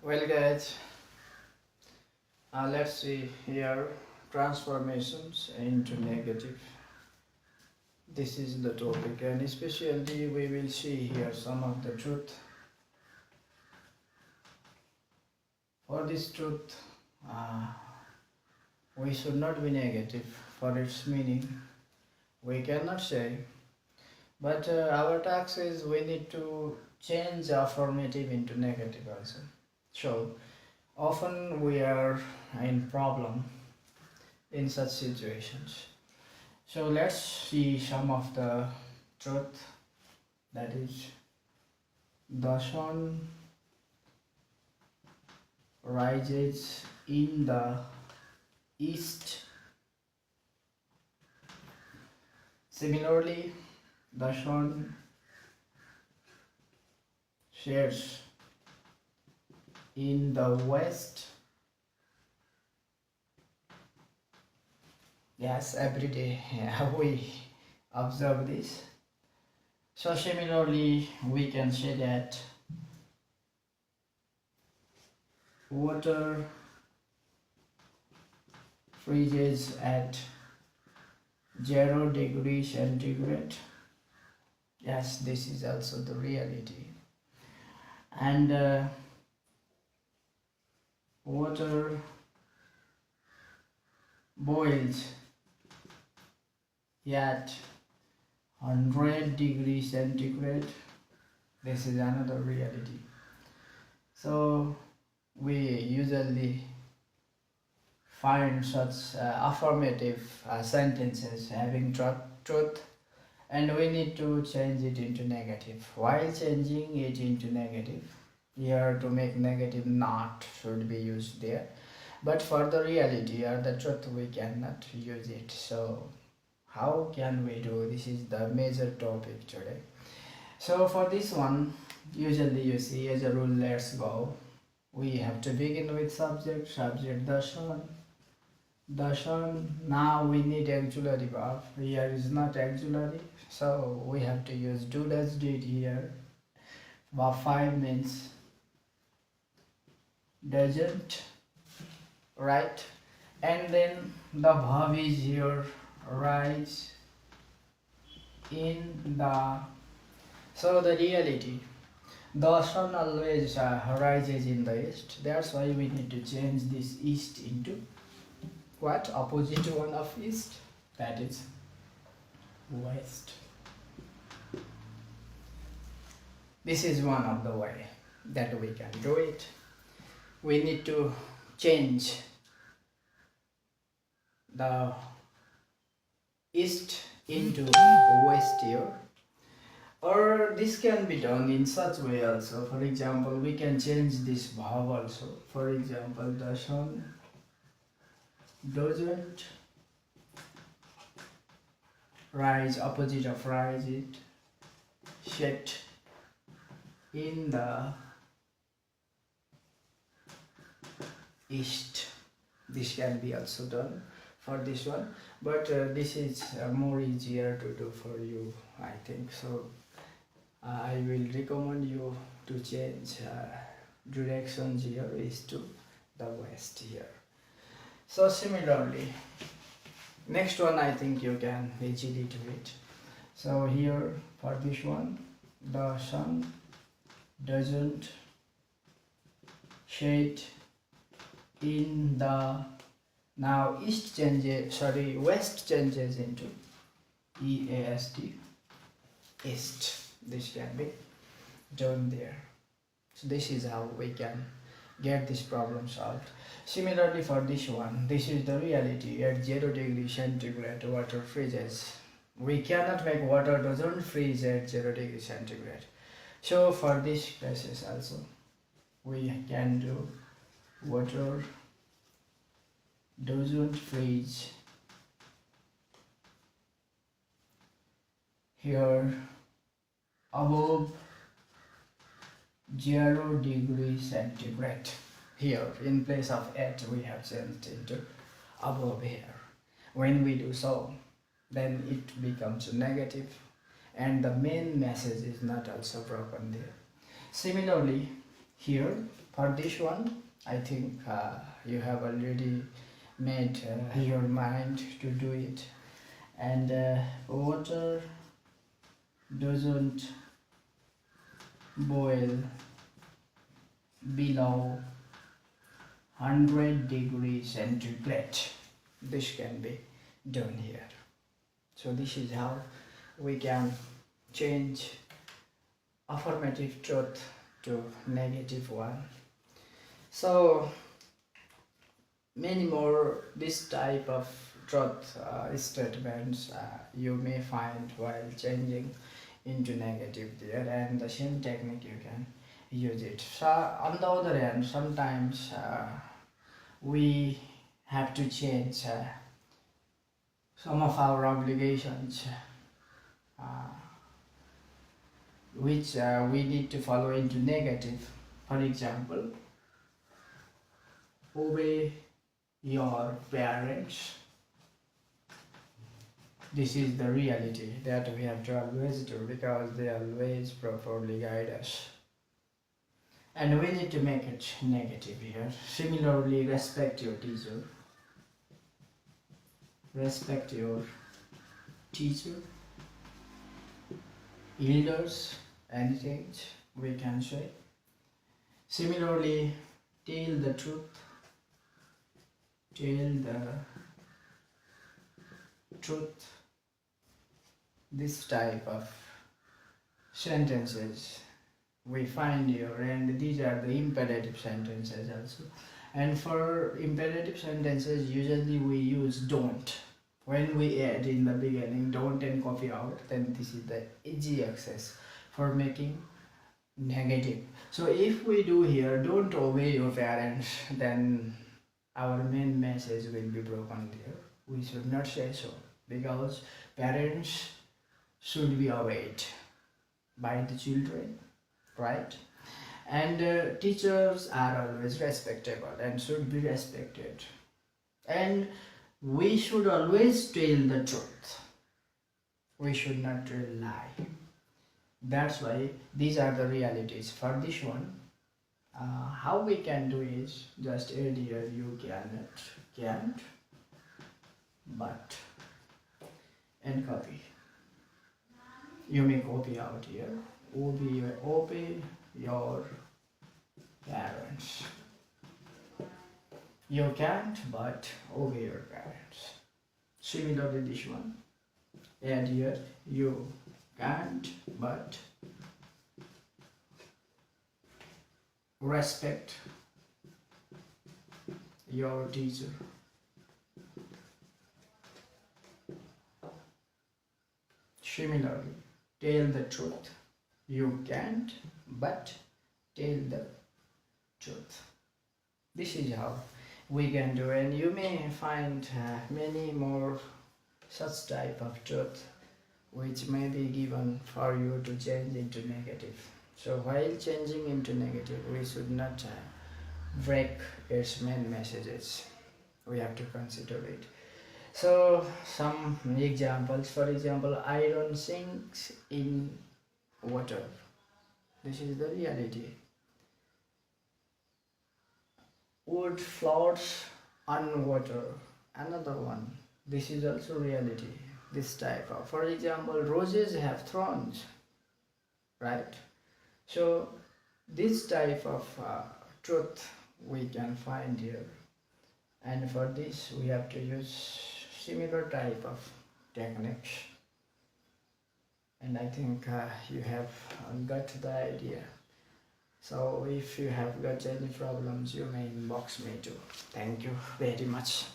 Well, guys, let's see here transformations into negative. This is the topic, and especially we will see here some of the truth. For this truth, uh, we should not be negative for its meaning. We cannot say, but our task is we need to change affirmative into negative also. So often we are in problem in such situations. So let's see some of the truth, that is the sun rises in the east. Similarly, the sun sets in the west. Yes, every day we observe this. So similarly, we can say that water freezes at 0 degrees centigrade. Yes, this is also the reality. And water boils at 100 degrees centigrade. This is another reality. So we usually find such affirmative sentences having truth, and we need to change it into negative. While changing it into negative, here to make negative not should be used there, but for the reality or the truth we cannot use it. So how can we do? This is the major topic today. So for this one, usually you see as a rule, let's go. We have to begin with subject the sun. Now we need auxiliary verb. Here is not auxiliary, so we have to use do does did here. Verb 5 means doesn't, right? And then the verb is here rise in the. So the reality, the sun always rises in the east. That's why we need to change this east into what? Opposite one of east, that is west. This is one of the way that we can do it. We need to change the east into west here, or this can be done in such way also. For example, we can change this verb also. For example, the sun doesn't rise, opposite of rise, it set in the east. This can be also done for this one, but this is more easier to do for you, I think. So I will recommend you to change directions here is to the west here. So similarly, next one I think you can easily do it. So here for this one, the sun doesn't shade in the, now west changes into east, east. This can be done there. So this is how we can get this problem solved. Similarly for this one, this is the reality. At 0 degrees centigrade water freezes. We cannot make water doesn't freeze at 0 degrees centigrade. So for these cases also we can do water doesn't freeze here above 0 degrees centigrade. Here in place of at we have changed into above here. When we do so, then it becomes negative and the main message is not also broken there. Similarly, here for this one, I think you have already made your mind to do it. And water doesn't boil below 100 degrees centigrade. This can be done here. So this is how we can change affirmative truth to negative one. So many more this type of truth statements you may find while changing into negative there, and the same technique you can use it. So on the other hand, sometimes we have to change some of our obligations which we need to follow into negative. For example, obey your parents. This is the reality that we have to always do because they always properly guide us. And we need to make it negative here. Similarly, respect your teacher. Respect your teacher, elders, anything we can say. Similarly, tell the truth. Tell the truth. This type of sentences we find here, and these are the imperative sentences also. And for imperative sentences, usually we use don't. When we add in the beginning don't and copy out, then this is the easy access for making negative. So if we do here don't obey your parents, then our main message will be broken there. We should not say so, because parents should be obeyed by the children, right? And teachers are always respectable and should be respected, and we should always tell the truth. We should not tell lie. That's why these are the realities for this one. How we can do is just add here you cannot, can't, but, and copy. You may copy out here. Obey your parents. You can't, but obey your parents. Similarly, this one. Add here you can't, but respect your teacher. Similarly, tell the truth. You can't, but tell the truth. This is how we can do, and you may find many more such type of truth which may be given for you to change into negative. So while changing into negative, we should not break its main messages. We have to consider it. So some examples, for example, iron sinks in water. This is the reality. Wood floats on water. Another one. This is also reality. This type of, for example, roses have thorns, right? So this type of truth we can find here, and for this we have to use similar type of techniques, and I think you have got the idea. So if you have got any problems, you may inbox me too. Thank you very much.